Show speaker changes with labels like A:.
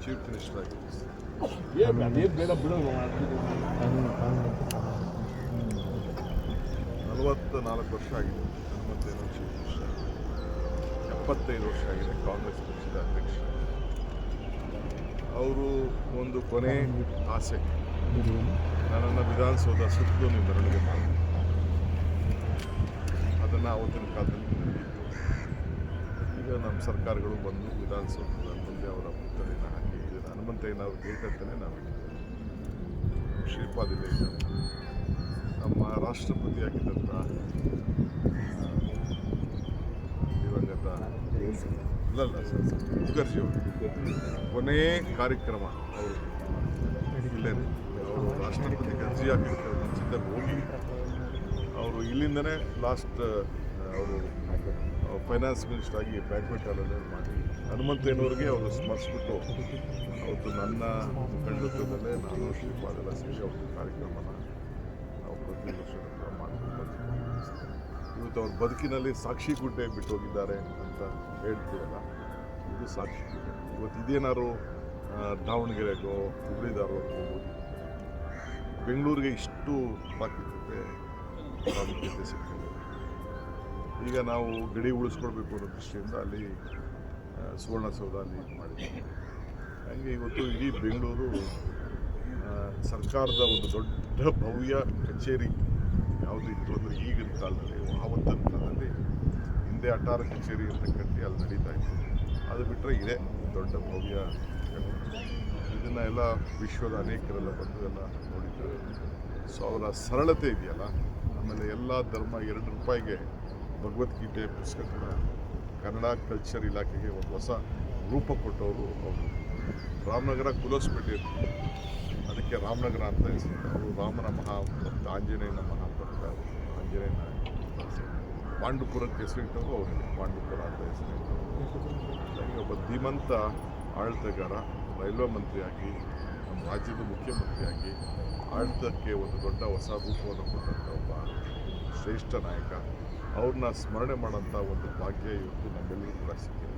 A: Chief minister ಆಗಿ
B: ಬೇಡ ಬಿಡು
A: 44 ವರ್ಷ ಆಗಿದೆ ಹನುಮಂತೇನೋ ಚೀಫ್ ಮಿನಿಸ್ಟರ್. 75 ವರ್ಷ ಆಗಿದೆ ಕಾಂಗ್ರೆಸ್ ಪಕ್ಷದ ಅಧ್ಯಕ್ಷ. ಅವರು ಒಂದು ಕೊನೆ ಆಸೆ, ನನ್ನನ್ನು ವಿಧಾನಸೌಧ ಸುತ್ತಲೂ ನೀವು ಮೆರವಣಿಗೆ ಮಾಡಿ. ಅದನ್ನು ಆವತ್ತಿನ ಕಾಲದಲ್ಲಿ ನಡೆದಿತ್ತು. ಈಗ ನಮ್ಮ ಸರ್ಕಾರಗಳು ಬಂದು ವಿಧಾನಸೌಧದ ಮುಂದೆ ಅವರ ಪುತ್ಥಳಿನ ಹಾಕಿ ಹನುಮಂತಯ್ಯನವ್ರ ಗೇಟ್ ಅಂತಲೇ ನಾವು ಶ್ರೀಪಾದಿಲ್ಲ ಇದ್ದಾರೆ. ನಮ್ಮ ರಾಷ್ಟ್ರಪತಿಯಾಗಿದ್ದಂಥ ದಿವಂಗತ ಮುಖರ್ಜಿ ಅವರು ಕೊನೆಯ ಕಾರ್ಯಕ್ರಮ ಅವರು ಇಲ್ಲೇನೆ, ಅವರು ರಾಷ್ಟ್ರಪತಿ ಅರ್ಜಿ ಹಾಕಿರ್ತಾರೆ ಮುಂಚಿತಲ್ಲಿ ಹೋಗಿ ಅವರು ಇಲ್ಲಿಂದನೇ ಲಾಸ್ಟ್ ಅವರು ಫೈನಾನ್ಸ್ ಮಿನಿಸ್ಟರ್ ಆಗಿ ಬ್ಯಾಂಕ್ವೆಟ್ ಹಾಲಲ್ಲೇ ಮಾಡಿ ಹನುಮಂತಯ್ಯನವ್ರಿಗೆ ಅವರು ಸ್ಮರಿಸ್ಬಿಟ್ಟು ಅವತ್ತು ನನ್ನ ಮುಖಂಡತ್ವದಲ್ಲೇ ನಾನು ಶ್ರೀಪಾದೆಲ್ಲ ಸೇರಿ ಅವ್ರ ಕಾರ್ಯಕ್ರಮನ ನಾವು ಪ್ರತಿ ವರ್ಷ ಮಾಡ್ಕೊಂಡು ಇವತ್ತು ಅವ್ರ ಬದುಕಿನಲ್ಲಿ ಸಾಕ್ಷಿ ಗುಡ್ಡೆ ಬಿಟ್ಟು ಹೋಗಿದ್ದಾರೆ ಅಂತ ಹೇಳ್ತೀವಲ್ಲ, ಇದು ಸಾಕ್ಷಿ ಗುಡ್ಡೆ. ಇವತ್ತು ಇದೇನಾದ್ರು ದಾವಣಗೆರೆಗೋ ಹುಬ್ಳಿದಾರೋ ಹೋಗ್ಬೋದು, ಬೆಂಗಳೂರಿಗೆ ಇಷ್ಟು ಪ್ರಾಮುಖ್ಯತೆ ಸಿಗ್ತದೆ. ಈಗ ನಾವು ಗಡಿ ಉಳಿಸ್ಕೊಳ್ಬೇಕು ಅನ್ನೋ ದೃಷ್ಟಿಯಿಂದ ಅಲ್ಲಿ ಸುವರ್ಣಸೌಧ ಅಲ್ಲಿ ಮಾಡಿದ್ದೀವಿ. ಹಾಗೆ ಇವತ್ತು ಇಡೀ ಬೆಂಗಳೂರು ಸರ್ಕಾರದ ಒಂದು ದೊಡ್ಡ ಭವ್ಯ ಕಚೇರಿ ಯಾವುದು ಇತ್ತು ಅಂದರೆ ಈಗಿನ ಕಾಲದಲ್ಲಿ, ಆವತ್ತಿನ ಕಾಲದಲ್ಲಿ ಹಿಂದೆ ಅಟಾರ ಕಚೇರಿ ಅಂತ ಕಟ್ಟಿ ಅಲ್ಲಿ ನಡೀತಾ ಇತ್ತು. ಅದು ಬಿಟ್ಟರೆ ಇದೇ ದೊಡ್ಡ ಭವ್ಯ. ಇದನ್ನು ಎಲ್ಲ ವಿಶ್ವದ ಅನೇಕರೆಲ್ಲ ಬಂದು ಎಲ್ಲ ನೋಡಿದ್ದಾರೆ. ಸೊ ಅವರ ಸರಳತೆ ಇದೆಯಲ್ಲ, ಆಮೇಲೆ ಎಲ್ಲ ಧರ್ಮ 2 ರೂಪಾಯಿಗೆ ಭಗವದ್ಗೀತೆ ಪುಸ್ತಕ ಕೂಡ ಕನ್ನಡ ಕಲ್ಚರ್ ಇಲಾಖೆಗೆ ಒಂದು ಹೊಸ ರೂಪ ಕೊಟ್ಟವರು ಅವರು. ರಾಮನಗರ ಕುಲಸ್ಪೇಟೆ, ಅದಕ್ಕೆ ರಾಮನಗರ ಅಂತ ಹೆಸರು. ಅವರು ರಾಮನ ಮಹಾಭಕ್ತ, ಆಂಜನೇಯನ ಮಹಾಭಕ್ತ. ಆಂಜನೇಯನ ಪಾಂಡುಪುರಕ್ಕೆ ಹೆಸರಿಟ್ಟವರು ಅವರಿಗೆ ಪಾಂಡುಪುರ ಅಂತ ಹೆಸರಿಟ್ಟರು. ಒಬ್ಬ ಧೀಮಂತ ಆಡಳಿತಗಾರ, ರೈಲ್ವೆ ಮಂತ್ರಿಯಾಗಿ, ನಮ್ಮ ರಾಜ್ಯದ ಮುಖ್ಯಮಂತ್ರಿಯಾಗಿ ಆಡಳಿತಕ್ಕೆ ಒಂದು ದೊಡ್ಡ ಹೊಸ ರೂಪವನ್ನು ಕೊಟ್ಟಂಥ ಒಬ್ಬ ಶ್ರೇಷ್ಠ ನಾಯಕ. ಅವ್ರನ್ನ ಸ್ಮರಣೆ ಮಾಡೋಂಥ ಒಂದು ಭಾಗ್ಯ ಇವತ್ತು ನಮ್ಮೆಲ್ಲರಿಗೂ ಕೂಡ ಸಿಕ್ಕಿದೆ.